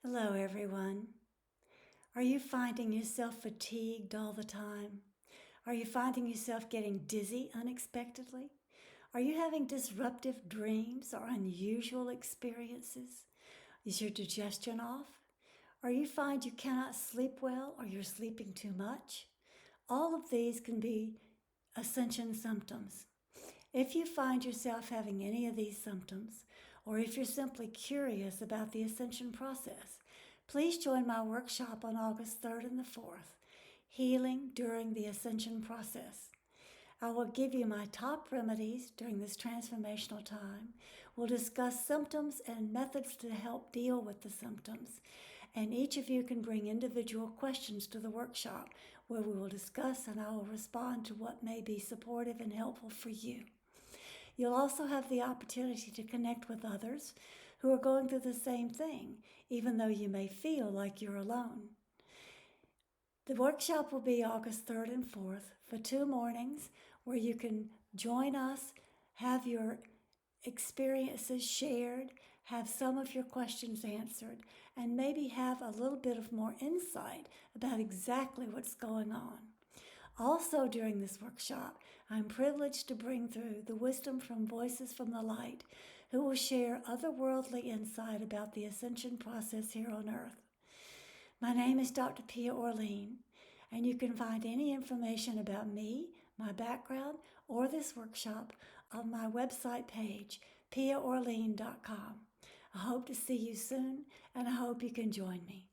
Hello, everyone. Are you finding yourself fatigued all the time? Are you finding yourself getting dizzy unexpectedly? Are you having disruptive dreams or unusual experiences? Is your digestion off? Or you find you cannot sleep well or you're sleeping too much? All of these can be Ascension symptoms. If you find yourself having any of these symptoms, or if you're simply curious about the Ascension process, please join my workshop on August 3rd and the 4th, Healing During the Ascension Process. I will give you my top remedies during this transformational time. We'll discuss symptoms and methods to help deal with the symptoms. And each of you can bring individual questions to the workshop where we will discuss and I will respond to what may be supportive and helpful for you. You'll also have the opportunity to connect with others who are going through the same thing, even though you may feel like you're alone. The workshop will be August 3rd and 4th for 2 mornings where you can join us, have your experiences shared, have some of your questions answered, and maybe have a little bit of more insight about exactly what's going on. Also during this workshop, I'm privileged to bring through the wisdom from Voices from the Light, who will share otherworldly insight about the ascension process here on Earth. My name is Dr. Pia Orleane, and you can find any information about me, my background, or this workshop on my website page, piaorleane.com. I hope to see you soon, and I hope you can join me.